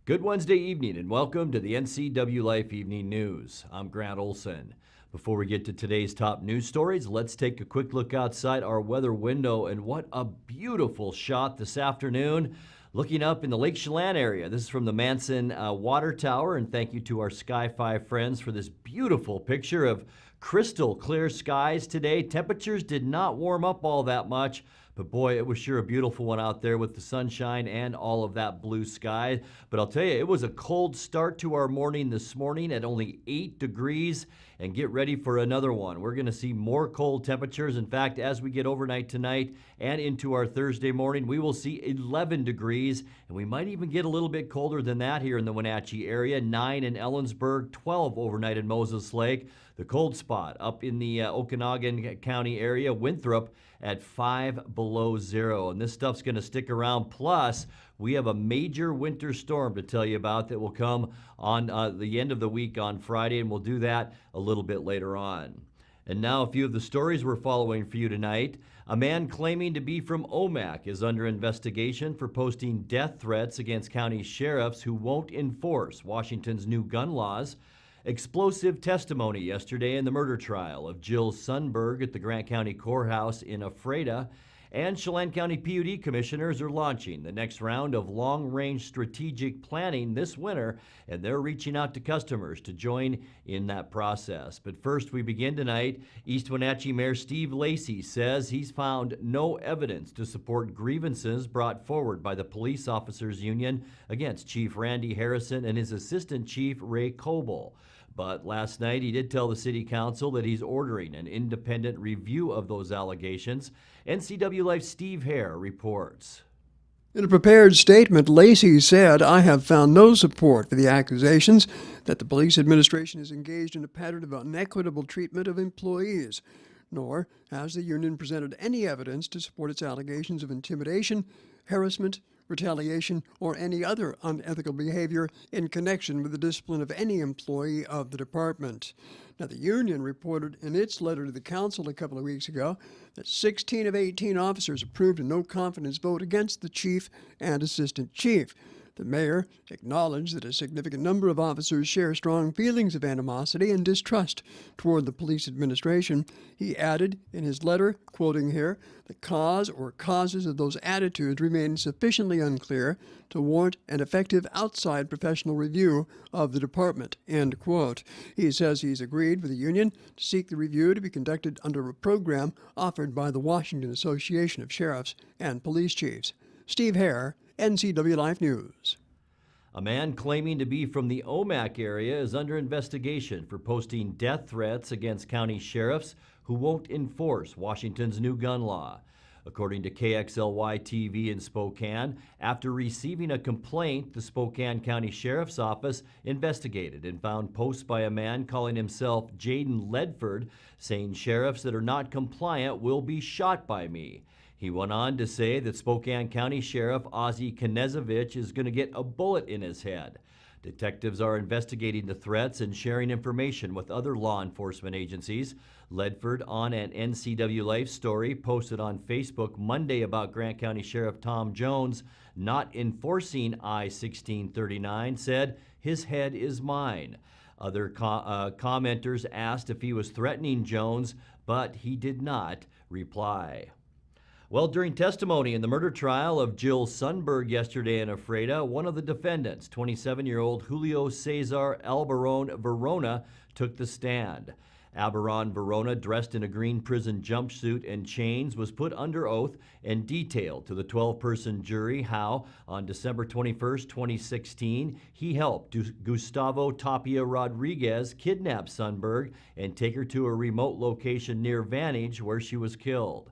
Good Wednesday evening and welcome to the NCWLIFE Evening News. I'm Grant Olson. Before we get to today's top news stories, let's take a quick look outside our weather window, and what a beautiful shot this afternoon. Looking up in the Lake Chelan area. This is from the Manson Water Tower, and thank you to our Sky 5 friends for this beautiful picture of crystal clear skies today. Temperatures did not warm up all that much, but boy, it was sure a beautiful one out there with the sunshine and all of that blue sky. But I'll tell you, it was a cold start to our morning this morning at only 8 degrees. And get ready for another one. We're going to see more cold temperatures. In fact, as we get overnight tonight and into our Thursday morning, we will see 11 degrees. And we might even get a little bit colder than that here in the Wenatchee area. 9 in Ellensburg, 12 overnight in Moses Lake. The cold spot up in the Okanagan County area, Winthrop, at 5 below zero. And this stuff's going to stick around. Plus, we have a major winter storm to tell you about that will come on the end of the week on Friday, and we'll do that a little bit later on. And now a few of the stories we're following for you tonight. A man claiming to be from Omak is under investigation for posting death threats against county sheriffs who won't enforce Washington's new gun laws. Explosive testimony yesterday in the murder trial of Jill Sundberg at the Grant County Courthouse in Ephrata. And Chelan County PUD commissioners are launching the next round of long-range strategic planning this winter, and they're reaching out to customers to join in that process. But first, we begin tonight. East Wenatchee Mayor Steve Lacy says he's found no evidence to support grievances brought forward by the Police Officers Union against Chief Randy Harrison and his Assistant Chief Ray Coble. But last night, he did tell the City Council that he's ordering an independent review of those allegations. NCWLIFE Steve Hare reports. In a prepared statement, Lacy said, "I have found no support for the accusations that the police administration is engaged in a pattern of inequitable treatment of employees, nor has the union presented any evidence to support its allegations of intimidation, harassment, retaliation, or any other unethical behavior in connection with the discipline of any employee of the department." Now, the union reported in its letter to the council a couple of weeks ago that 16 of 18 officers approved a no-confidence vote against the chief and assistant chief. The mayor acknowledged that a significant number of officers share strong feelings of animosity and distrust toward the police administration. He added in his letter, quoting here, "The cause or causes of those attitudes remain sufficiently unclear to warrant an effective outside professional review of the department," end quote. He says he's agreed with the union to seek the review to be conducted under a program offered by the Washington Association of Sheriffs and Police Chiefs. Steve Hare, NCWLIFE News. A man claiming to be from the Omak area is under investigation for posting death threats against county sheriffs who won't enforce Washington's new gun law. According to KXLY TV in Spokane, after receiving a complaint, the Spokane County Sheriff's Office investigated and found posts by a man calling himself Jaden Ledford saying sheriffs that are not compliant will be shot by me. He went on to say that Spokane County Sheriff Ozzie Knezevich is going to get a bullet in his head. Detectives are investigating the threats and sharing information with other law enforcement agencies. Ledford, on an NCWLIFE story posted on Facebook Monday about Grant County Sheriff Tom Jones not enforcing I-1639, said, "His head is mine." Other commenters asked if he was threatening Jones, but he did not reply. Well, during testimony in the murder trial of Jill Sundberg yesterday in Ephrata, one of the defendants, 27-year-old Julio Cesar Albaron Verona, took the stand. Albaron Verona, dressed in a green prison jumpsuit and chains, was put under oath and detailed to the 12-person jury how, on December 21, 2016, he helped Gustavo Tapia Rodriguez kidnap Sundberg and take her to a remote location near Vantage where she was killed.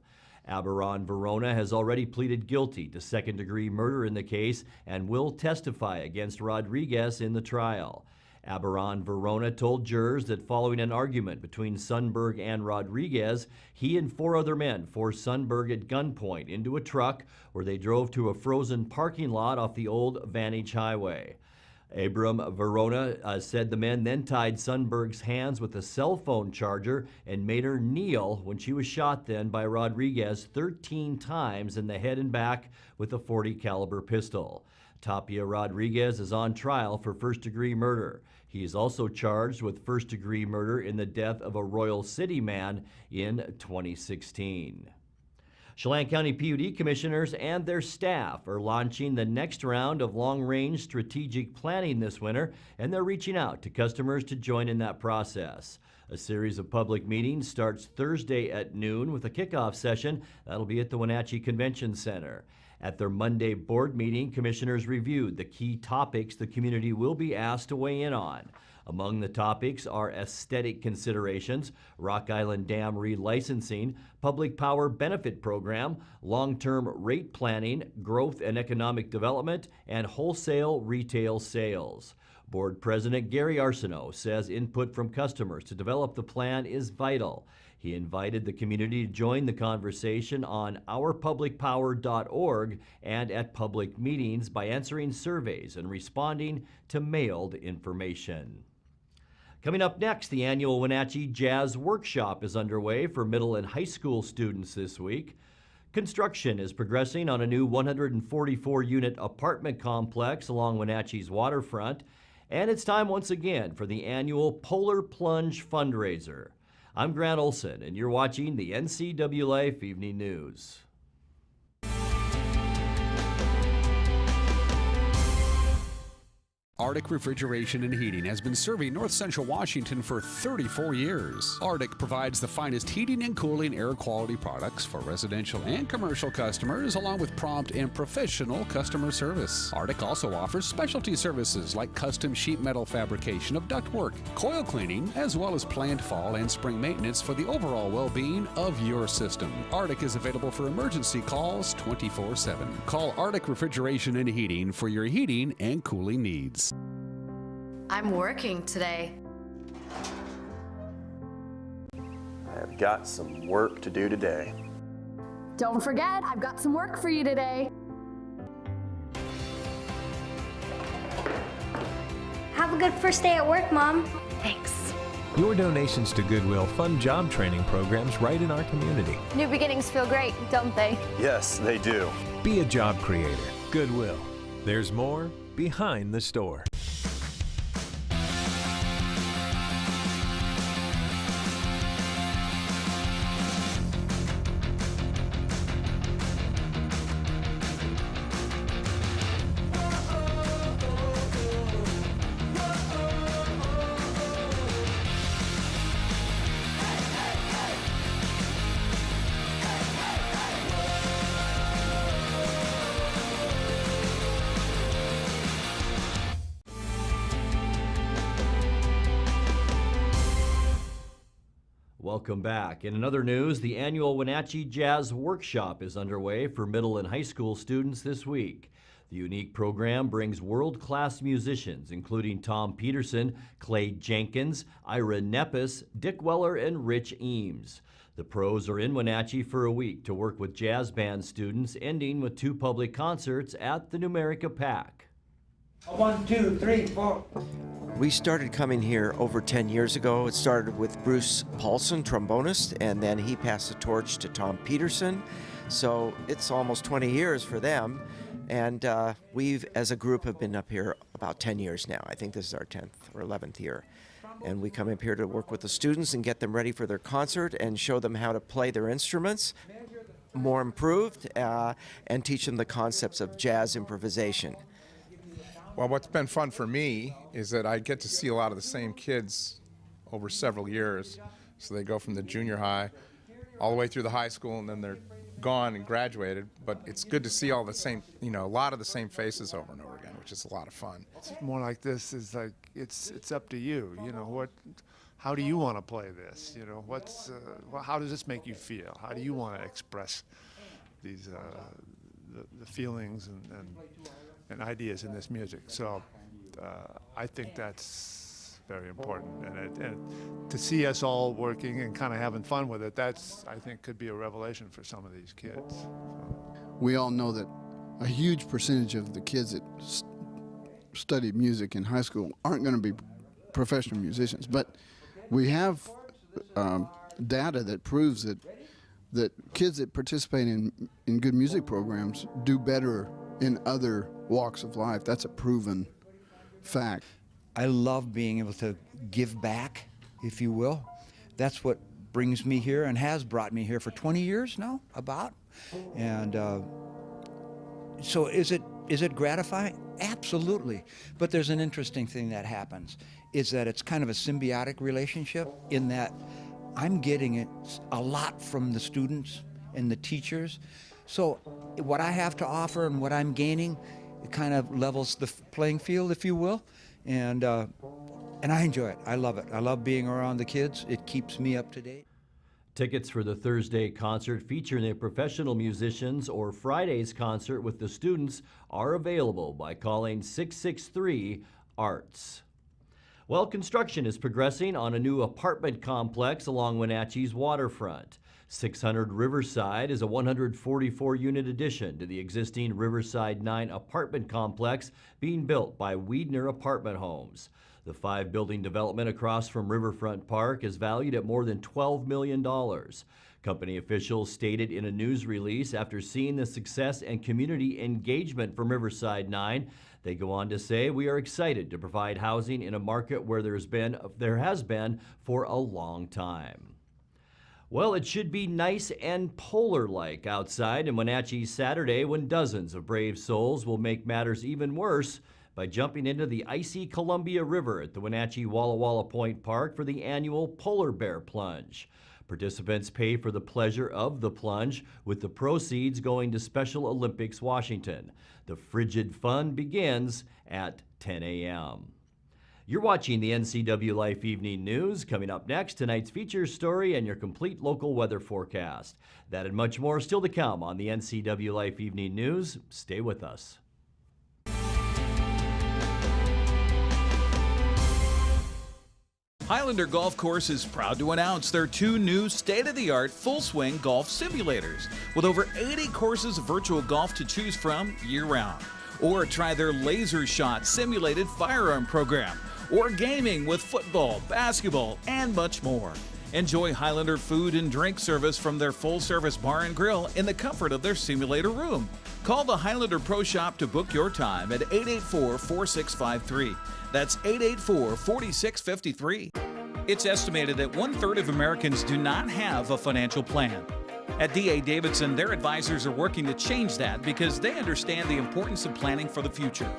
Albaron Verona has already pleaded guilty to second-degree murder in the case and will testify against Rodriguez in the trial. Albaron Verona told jurors that following an argument between Sundberg and Rodriguez, he and 4 other men forced Sundberg at gunpoint into a truck where they drove to a frozen parking lot off the old Vantage Highway. Abram Verona said the men then tied Sundberg's hands with a cell phone charger and made her kneel when she was shot then by Rodriguez 13 times in the head and back with a .40 caliber pistol. Tapia Rodriguez is on trial for first-degree murder. He is also charged with first-degree murder in the death of a Royal City man in 2016. Chelan County PUD commissioners and their staff are launching the next round of long-range strategic planning this winter, and they're reaching out to customers to join in that process. A series of public meetings starts Thursday at noon with a kickoff session that'll be at the Wenatchee Convention Center. At their Monday board meeting, commissioners reviewed the key topics the community will be asked to weigh in on. Among the topics are aesthetic considerations, Rock Island Dam relicensing, public power benefit program, long-term rate planning, growth and economic development, and wholesale retail sales. Board President Gary Arsenault says input from customers to develop the plan is vital. He invited the community to join the conversation on ourpublicpower.org and at public meetings by answering surveys and responding to mailed information. Coming up next, the annual Wenatchee Jazz Workshop is underway for middle and high school students this week. Construction is progressing on a new 144-unit apartment complex along Wenatchee's waterfront, and it's time once again for the annual Polar Plunge fundraiser. I'm Grant Olson, and you're watching the NCWLIFE Evening News. Arctic Refrigeration and Heating has been serving North Central Washington for 34 years. Arctic provides the finest heating and cooling air quality products for residential and commercial customers, along with prompt and professional customer service. Arctic also offers specialty services like custom sheet metal fabrication of ductwork, coil cleaning, as well as planned fall and spring maintenance for the overall well-being of your system. Arctic is available for emergency calls 24/7. Call Arctic Refrigeration and Heating for your heating and cooling needs. I'm working today. I have got some work to do today. Don't forget, I've got some work for you today. Have a good first day at work, Mom. Thanks. Your donations to Goodwill fund job training programs right in our community. New beginnings feel great, don't they? Yes, they do. Be a job creator. Goodwill. There's more behind the store. Welcome back. In another news, the annual Wenatchee Jazz Workshop is underway for middle and high school students this week. The unique program brings world-class musicians, including Tom Peterson, Clay Jenkins, Ira Nepis, Dick Weller, and Rich Eames. The pros are in Wenatchee for a week to work with jazz band students, ending with 2 public concerts at the Numerica Pack. 1, 2, 3, 4. We started coming here over 10 years ago. It started with Bruce Paulson, trombonist, and then he passed the torch to Tom Peterson. So it's almost 20 years for them. And we've, as a group, have been up here about 10 years now. I think this is our 10th or 11th year. And we come up here to work with the students and get them ready for their concert and show them how to play their instruments more improved and teach them the concepts of jazz improvisation. Well, what's been fun for me is that I get to see a lot of the same kids over several years. So they go from the junior high all the way through the high school, and then they're gone and graduated. But it's good to see all the same, a lot of the same faces over and over again, which is a lot of fun. It's more like this is like it's up to you. How do you want to play this? How does this make you feel? How do you want to express these the feelings and ideas in this music? So I think that's very important, and to see us all working and kind of having fun with it, that's, I think, could be a revelation for some of these kids. So. We all know that a huge percentage of the kids that studied music in high school aren't going to be professional musicians, but we have data that proves that kids that participate in good music programs do better in other walks of life. That's a proven fact. I love being able to give back, if you will. That's what brings me here and has brought me here for 20 years now, about. And so is it gratifying? Absolutely. But there's an interesting thing that happens, is that it's kind of a symbiotic relationship in that I'm getting it a lot from the students and the teachers. So what I have to offer and what I'm gaining, it kind of levels the playing field, if you will. And I enjoy it. I love it. I love being around the kids. It keeps me up to date. Tickets for the Thursday concert featuring the professional musicians or Friday's concert with the students are available by calling 663-ARTS. Well, construction is progressing on a new apartment complex along Wenatchee's waterfront. 600 Riverside is a 144-unit addition to the existing Riverside 9 apartment complex being built by Weidner Apartment Homes. The 5-building development across from Riverfront Park is valued at more than $12 million. Company officials stated in a news release after seeing the success and community engagement from Riverside 9, they go on to say, "We are excited to provide housing in a market where there has been for a long time." Well, it should be nice and polar-like outside in Wenatchee Saturday when dozens of brave souls will make matters even worse by jumping into the icy Columbia River at the Wenatchee Walla Walla Point Park for the annual Polar Bear Plunge. Participants pay for the pleasure of the plunge, with the proceeds going to Special Olympics Washington. The frigid fun begins at 10 a.m. You're watching the NCWLIFE Evening News. Coming up next, tonight's feature story and your complete local weather forecast. That and much more still to come on the NCWLIFE Evening News. Stay with us. Highlander Golf Course is proud to announce their 2 new state-of-the-art full-swing golf simulators with over 80 courses of virtual golf to choose from year-round. Or try their Laser Shot simulated firearm program, or gaming with football, basketball, and much more. Enjoy Highlander food and drink service from their full-service bar and grill in the comfort of their simulator room. Call the Highlander Pro Shop to book your time at 884-4653. That's 884-4653. It's estimated that 1/3 of Americans do not have a financial plan. At D.A. Davidson, their advisors are working to change that because they understand the importance of planning for the future.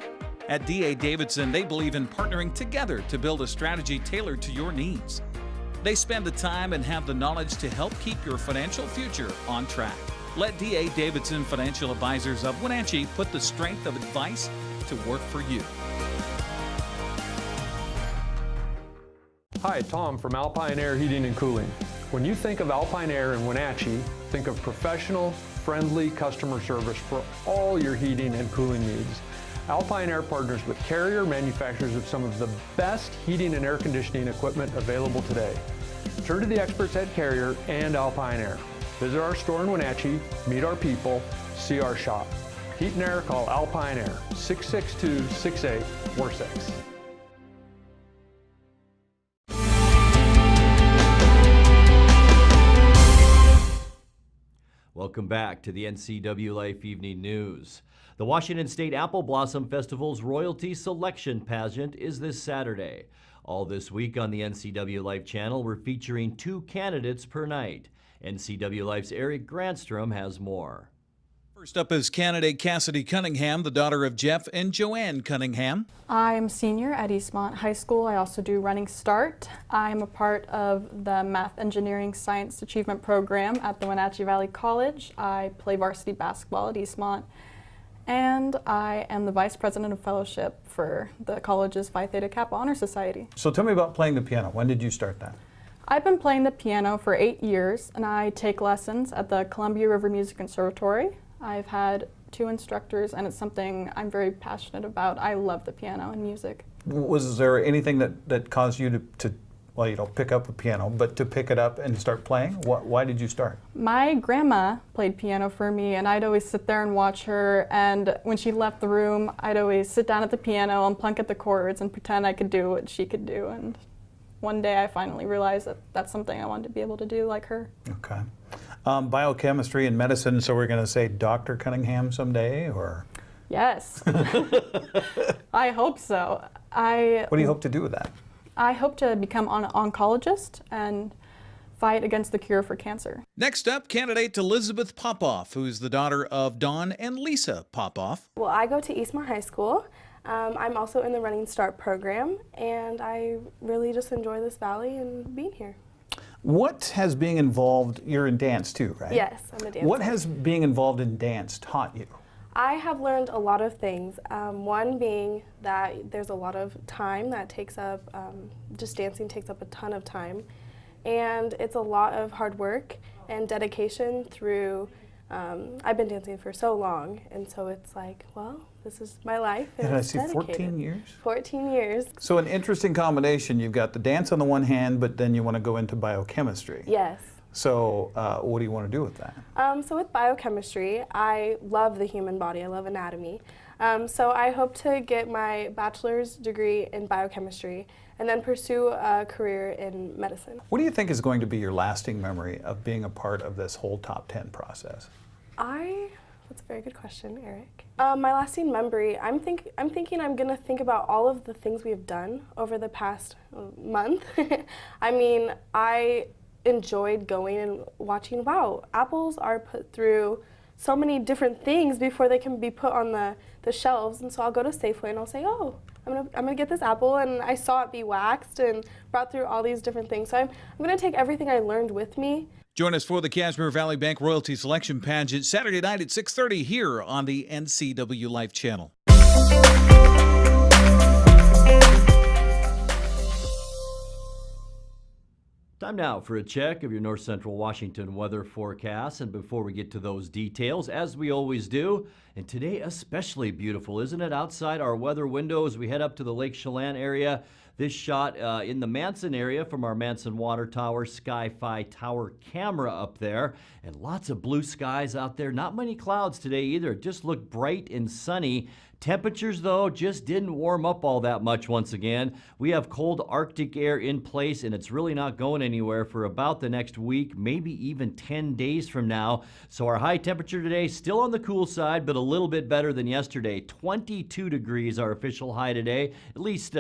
At D.A. Davidson, they believe in partnering together to build a strategy tailored to your needs. They spend the time and have the knowledge to help keep your financial future on track. Let D.A. Davidson Financial Advisors of Wenatchee put the strength of advice to work for you. Hi, Tom from Alpine Air Heating and Cooling. When you think of Alpine Air in Wenatchee, think of professional, friendly customer service for all your heating and cooling needs. Alpine Air partners with Carrier, manufacturers of some of the best heating and air conditioning equipment available today. Turn to the experts at Carrier and Alpine Air. Visit our store in Wenatchee, meet our people, see our shop. Heat and air, call Alpine Air, 662-6846. Welcome back to the NCWLIFE Evening News. The Washington State Apple Blossom Festival's Royalty Selection Pageant is this Saturday. All this week on the NCWLIFE channel, we're featuring 2 candidates per night. NCWLIFE's Eric Granstrom has more. First up is candidate Cassidy Cunningham, the daughter of Jeff and Joanne Cunningham. I'm senior at Eastmont High School. I also do Running Start. I'm a part of the Math, Engineering, Science Achievement Program at the Wenatchee Valley College. I play varsity basketball at Eastmont. And I am the Vice President of Fellowship for the college's Phi Theta Kappa Honor Society. So tell me about playing the piano. When did you start that? I've been playing the piano for 8 years, and I take lessons at the Columbia River Music Conservatory. I've had 2 instructors, and it's something I'm very passionate about. I love the piano and music. Was there anything that caused you to well, pick up a piano, but to pick it up and start playing? Why did you start? My grandma played piano for me, and I'd always sit there and watch her, and when she left the room, I'd always sit down at the piano and plunk at the chords and pretend I could do what she could do. And one day I finally realized that that's something I wanted to be able to do like her. Okay. Biochemistry and medicine, so we're going to say Dr. Cunningham someday, or? Yes. I hope so. What do you hope to do with that? I hope to become an oncologist and fight against the cure for cancer. Next up, candidate Elizabeth Popoff, who's the daughter of Don and Lisa Popoff. Well, I go to Eastmont High School. I'm also in the Running Start program, and I really just enjoy this valley and being here. What has being involved, you're in dance too, right? Yes, I'm a dancer. What has being involved in dance taught you? I have learned a lot of things. One being that there's a lot of time that takes up, just dancing takes up a ton of time. And it's a lot of hard work and dedication through, I've been dancing for so long, and so it's like, well, this is my life. And I it's see, dedicated. 14 years? 14 years. So an interesting combination. You've got the dance on the one hand, but then you want to go into biochemistry. Yes. So what do you want to do with that? So with biochemistry, I love the human body. I love anatomy. So I hope to get my bachelor's degree in biochemistry and then pursue a career in medicine. What do you think is going to be your lasting memory of being a part of this whole top 10 process? That's a very good question, Eric. My lasting memory, I'm thinking I'm gonna think about all of the things we have done over the past month. I mean, I enjoyed going and watching, wow, apples are put through so many different things before they can be put on the shelves, and so I'll go to Safeway and I'll say, oh, I'm gonna get this apple, and I saw it be waxed and brought through all these different things. So I'm gonna take everything I learned with me. Join us for the Cashmere Valley Bank Royalty Selection Pageant Saturday night at 6:30 here on the NCWLIFE channel. Time now for a check of your North Central Washington weather forecast. And before we get to those details, as we always do, and today especially beautiful, isn't it? Outside our weather window as we head up to the Lake Chelan area. This shot in the Manson area from our Manson Water Tower, Sky-Fi Tower camera up there. And lots of blue skies out there. Not many clouds today either. It just looked bright and sunny. Temperatures, though, just didn't warm up all that much once again. We have cold Arctic air in place, and it's really not going anywhere for about the next week, maybe even 10 days from now. So our high temperature today, still on the cool side, but a little bit better than yesterday. 22 degrees our official high today, at least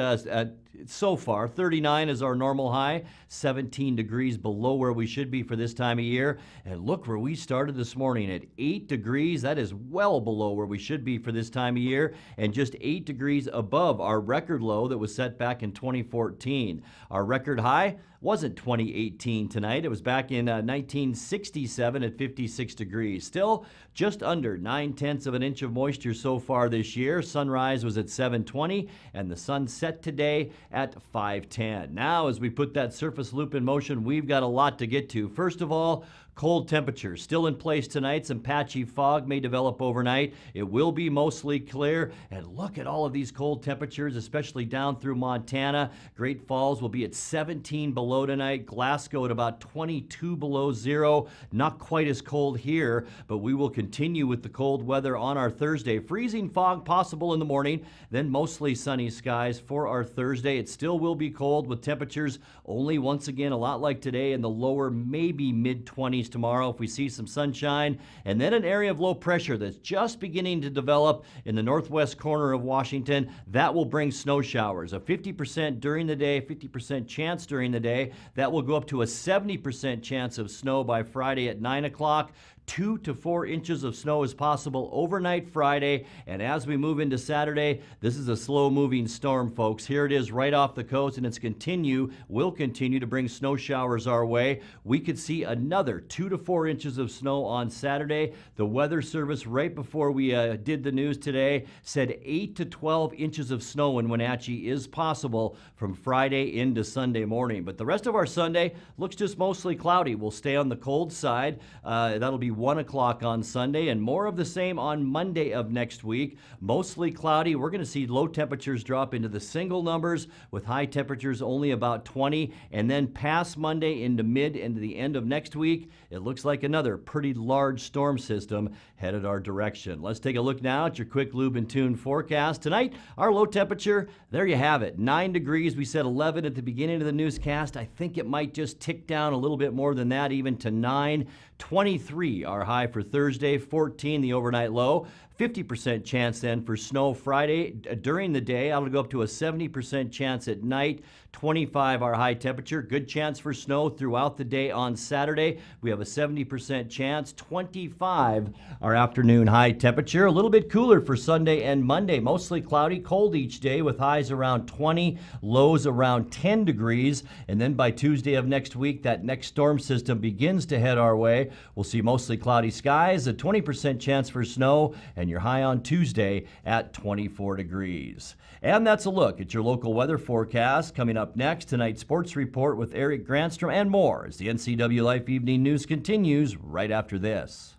so far. 39 is our normal high, 17 degrees below where we should be for this time of year. And look where we started this morning at 8 degrees. That is well below where we should be for this time of year, and just 8 degrees above our record low that was set back in 2014. Our record high wasn't 2018 tonight. It was back in 1967 at 56 degrees. Still just under 9/10 of an inch of moisture so far this year. Sunrise was at 7:20 and the sun set today at 5:10. Now as we put that surface loop in motion, we've got a lot to get to. First of all, cold temperatures still in place tonight. Some patchy fog may develop overnight. It will be mostly clear. And look at all of these cold temperatures, especially down through Montana. Great Falls will be at 17 below tonight. Glasgow at about 22 below zero. Not quite as cold here, but we will continue with the cold weather on our Thursday. Freezing fog possible in the morning, then mostly sunny skies for our Thursday. It still will be cold with temperatures only once again a lot like today in the lower, maybe mid-20s tomorrow if we see some sunshine, and then an area of low pressure that's just beginning to develop in the northwest corner of Washington. That will bring snow showers, a 50% during the day, 50% chance during the day. That will go up to a 70% chance of snow by Friday at 9 o'clock. 2 to 4 inches of snow is possible overnight Friday, and as we move into Saturday, this is a slow-moving storm, folks. Here it is right off the coast, and will continue to bring snow showers our way. We could see another 2 to 4 inches of snow on Saturday. The Weather Service, right before we did the news today, said 8 to 12 inches of snow in Wenatchee is possible from Friday into Sunday morning. But the rest of our Sunday looks just mostly cloudy. We'll stay on the cold side. That'll be 1 o'clock on Sunday, and more of the same on Monday of next week. Mostly cloudy. We're going to see low temperatures drop into the single numbers with high temperatures only about 20, and then past Monday into the end of next week, it looks like another pretty large storm system headed our direction. Let's take a look now at your quick lube and tune forecast. Tonight, our low temperature, there you have it, 9 degrees. We said 11 at the beginning of the newscast. I think it might just tick down a little bit more than that, even to 9. 23 our high for Thursday, 14 the overnight low. 50% chance then for snow Friday during the day. That'll go up to a 70% chance at night. 25 our high temperature. Good chance for snow throughout the day on Saturday. We have a 70% chance. 25 our afternoon high temperature. A little bit cooler for Sunday and Monday. Mostly cloudy, cold each day with highs around 20, lows around 10 degrees. And then by Tuesday of next week, that next storm system begins to head our way. We'll see mostly cloudy skies, a 20% chance for snow, and your high on Tuesday at 24 degrees. And that's a look at your local weather forecast. Coming up next, tonight's sports report with Eric Granstrom and more as the NCWLIFE Evening News continues right after this.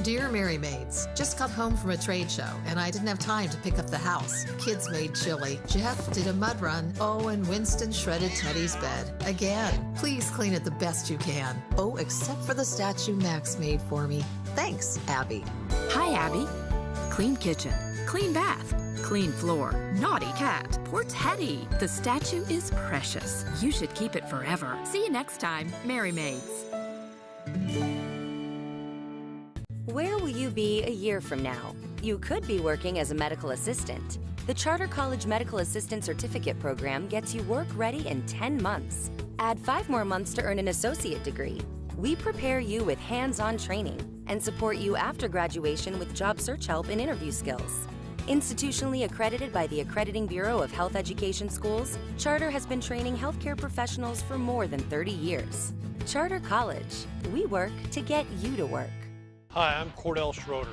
Dear Mary Maids, just got home from a trade show and I didn't have time to pick up the house. Kids made chili. Jeff did a mud run. Oh, and Winston shredded Teddy's bed. Again, please clean it the best you can. Oh, except for the statue Max made for me. Thanks, Abby. Hi, Abby. Clean kitchen, clean bath, clean floor, naughty cat. Poor Teddy. The statue is precious. You should keep it forever. See you next time, Mary Maids. Where will you be a year from now? You could be working as a medical assistant. The Charter College Medical Assistant Certificate Program gets you work ready in 10 months. Add 5 more months to earn an associate degree. We prepare you with hands-on training and support you after graduation with job search help and interview skills. Institutionally accredited by the Accrediting Bureau of Health Education Schools, Charter has been training healthcare professionals for more than 30 years. Charter College. We work to get you to work. Hi, I'm Cordell Schroeder,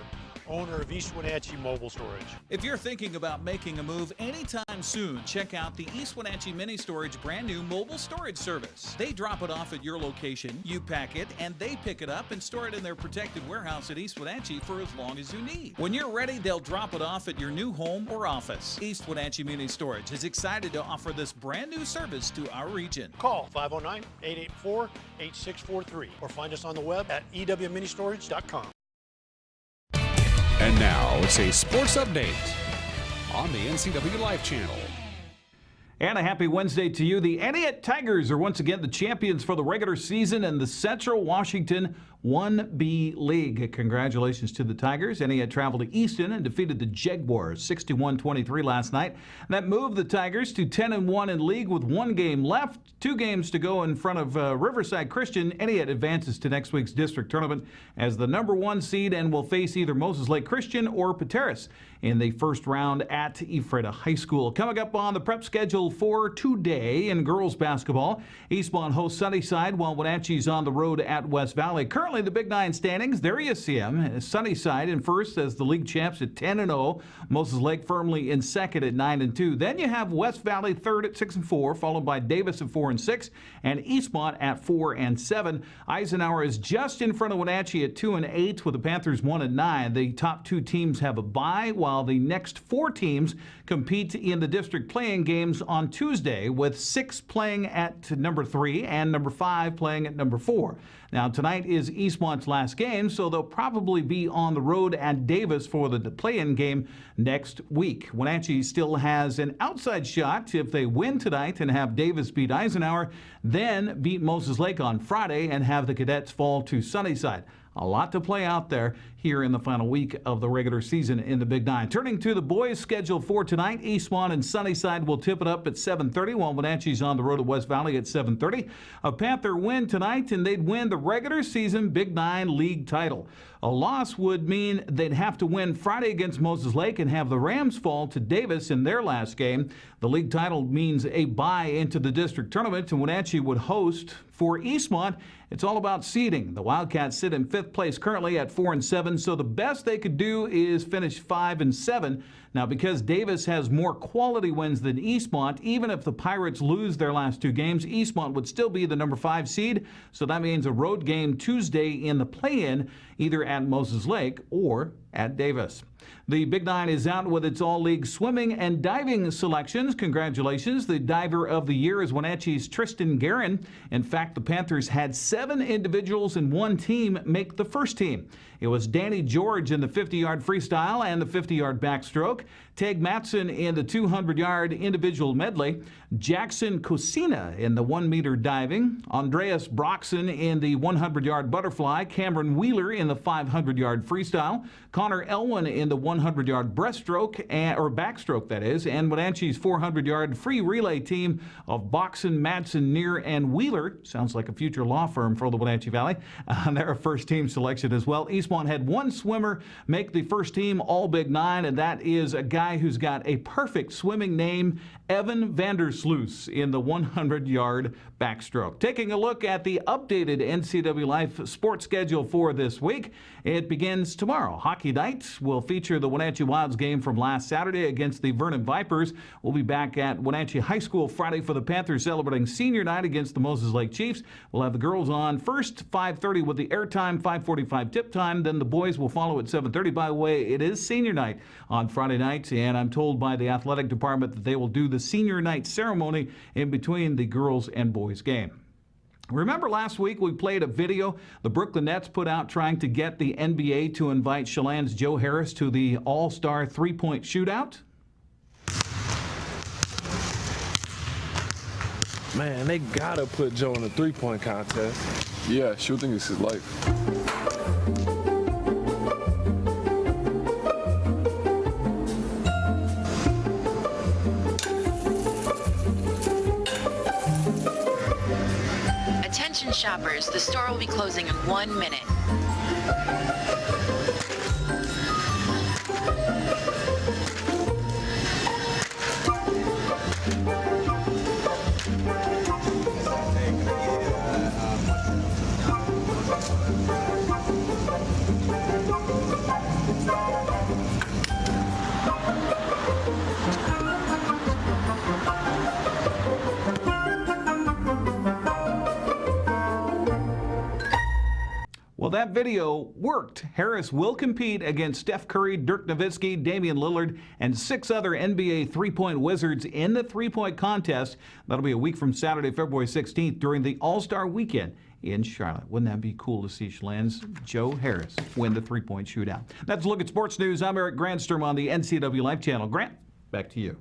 owner of East Wenatchee Mobile Storage. If you're thinking about making a move anytime soon, check out the East Wenatchee Mini Storage brand new mobile storage service. They drop it off at your location, you pack it, and they pick it up and store it in their protected warehouse at East Wenatchee for as long as you need. When you're ready, they'll drop it off at your new home or office. East Wenatchee Mini Storage is excited to offer this brand new service to our region. Call 509-884-8643 or find us on the web at ewministorage.com. And now it's a sports update on the NCWLIFE channel. And a happy Wednesday to you. The Entiat Tigers are once again the champions for the regular season in the Central Washington 1B League. Congratulations to the Tigers. Entiat traveled to Easton and defeated the Jaguars 61-23 last night. That moved the Tigers to 10-1 in league with 1 game left. 2 games to go in front of Riverside Christian. Entiat advances to next week's district tournament as the number 1 seed and will face either Moses Lake Christian or Pateros in the first round at Ephrata High School. Coming up on the prep schedule for today in girls basketball, Eastmont hosts Sunnyside while Wenatchee's on the road at West Valley. Currently the Big 9 standings, there you see them. Sunnyside in first as the league champs at 10-0. Moses Lake firmly in second at 9-2. Then you have West Valley third at 6-4, followed by Davis at 4-6, and Eastmont at 4-7. Eisenhower is just in front of Wenatchee at 2-8 with the Panthers 1-9. The top 2 teams have a bye, while the next 4 teams compete in the district playing games on Tuesday, with 6 playing at number 3 and number 5 playing at number 4. Now, tonight is Eastmont's last game, so they'll probably be on the road at Davis for the play-in game next week. Wenatchee still has an outside shot if they win tonight and have Davis beat Eisenhower, then beat Moses Lake on Friday and have the Cadets fall to Sunnyside. A lot to play out there here in the final week of the regular season in the Big 9. Turning to the boys' schedule for tonight, Eastmont and Sunnyside will tip it up at 7:30, while Wenatchee's on the road at West Valley at 7:30. A Panther win tonight, and they'd win the regular season Big 9 league title. A loss would mean they'd have to win Friday against Moses Lake and have the Rams fall to Davis in their last game. The league title means a bye into the district tournament, and Wenatchee would host for Eastmont It's all about seeding. The Wildcats sit in 5th place currently at 4-7, so the best they could do is finish 5-7. Now, because Davis has more quality wins than Eastmont, even if the Pirates lose their last 2 games, Eastmont would still be the number 5 seed. So that means a road game Tuesday in the play-in, either at Moses Lake or at Davis. The Big Nine is out with its all-league swimming and diving selections. Congratulations. The diver of the year is Wenatchee's Tristan Guerin. In fact, the Panthers had 7 individuals in one team make the first team. It was Danny George in the 50-yard freestyle and the 50-yard backstroke, Teg Matson in the 200-yard individual medley, Jackson Cosina in the 1-meter diving, Andreas Broxson in the 100-yard butterfly, Cameron Wheeler in the 500-yard freestyle, Connor Elwin in the 100-yard breaststroke, or backstroke that is, and Wenatchee's 400-yard free relay team of Boxon, Madsen, Neer, and Wheeler, sounds like a future law firm for the Wenatchee Valley, they're a first team selection as well. Eastmont had 1 swimmer make the first team all Big Nine, and that is a guy who's got a perfect swimming name, Evan Vandersloot in the 100-yard backstroke. Taking a look at the updated NCWLIFE sports schedule for this week, it begins tomorrow. Hockey night will feature the Wenatchee Wilds game from last Saturday against the Vernon Vipers. We'll be back at Wenatchee High School Friday for the Panthers celebrating senior night against the Moses Lake Chiefs. We'll have the girls on first, 5:30 with the airtime, 5:45 tip time. Then the boys will follow at 7:30. By the way, it is senior night on Friday night, and I'm told by the athletic department that they will do the senior night ceremony in between the girls and boys game. Remember last week we played a video the Brooklyn Nets put out trying to get the NBA to invite Chelan's Joe Harris to the All-Star three-point shootout? Man, they gotta put Joe in a three-point contest. Yeah, shooting is his life. Attention shoppers, the store will be closing in 1 minute. Well, that video worked. Harris will compete against Steph Curry, Dirk Nowitzki, Damian Lillard, and 6 other NBA three-point wizards in the three-point contest. That'll be a week from Saturday, February 16th during the All-Star Weekend in Charlotte. Wouldn't that be cool to see Chelan's Joe Harris win the three-point shootout? That's a look at sports news. I'm Eric Granstrom on the NCWLIFE channel. Grant, back to you.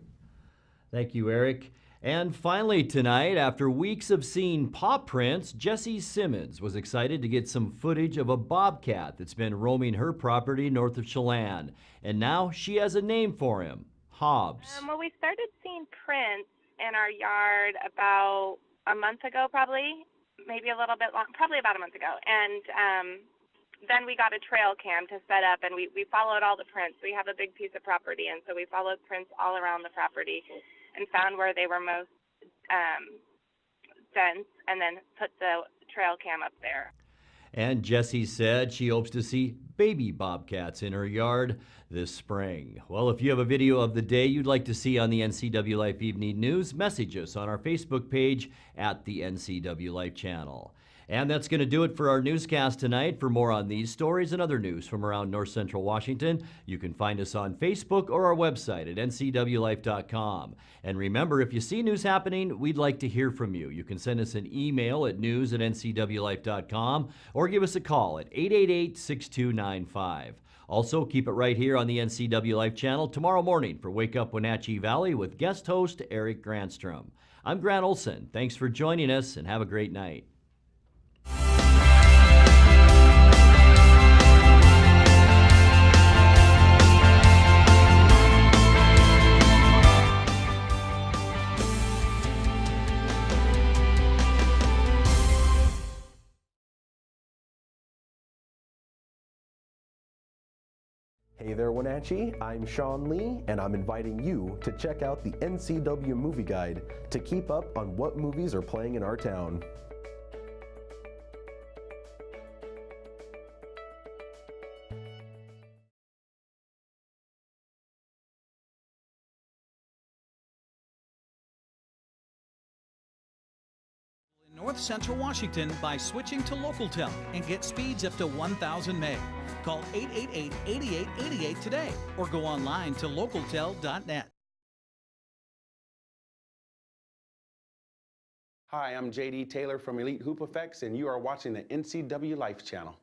Thank you, Eric. And finally tonight, after weeks of seeing paw prints, Jessie Simmons was excited to get some footage of a bobcat that's been roaming her property north of Chelan. And now she has a name for him, Hobbs. Well, we started seeing prints in our yard about a month ago, probably, maybe a little bit long, probably about a month ago. And then we got a trail cam to set up, and we followed all the prints. We have a big piece of property, and so we followed prints all around the property and found where they were most dense, and then put the trail cam up there. And Jessie said she hopes to see baby bobcats in her yard this spring. Well, if you have a video of the day you'd like to see on the NCWLIFE Evening News, message us on our Facebook page at the NCWLIFE channel. And that's going to do it for our newscast tonight. For more on these stories and other news from around North Central Washington, you can find us on Facebook or our website at ncwlife.com. And remember, if you see news happening, we'd like to hear from you. You can send us an email at news@ncwlife.com or give us a call at 888-6295. Also, keep it right here on the NCWLIFE channel tomorrow morning for Wake Up Wenatchee Valley with guest host Eric Granstrom. I'm Grant Olson. Thanks for joining us and have a great night. Hey there, Wenatchee. I'm Sean Lee, and I'm inviting you to check out the NCW Movie Guide to keep up on what movies are playing in our town. North Central Washington by switching to LocalTel and get speeds up to 1,000 meg. Call 888-8888 today or go online to localtel.net. Hi, I'm JD Taylor from Elite Hoop Effects, and you are watching the NCWLIFE channel.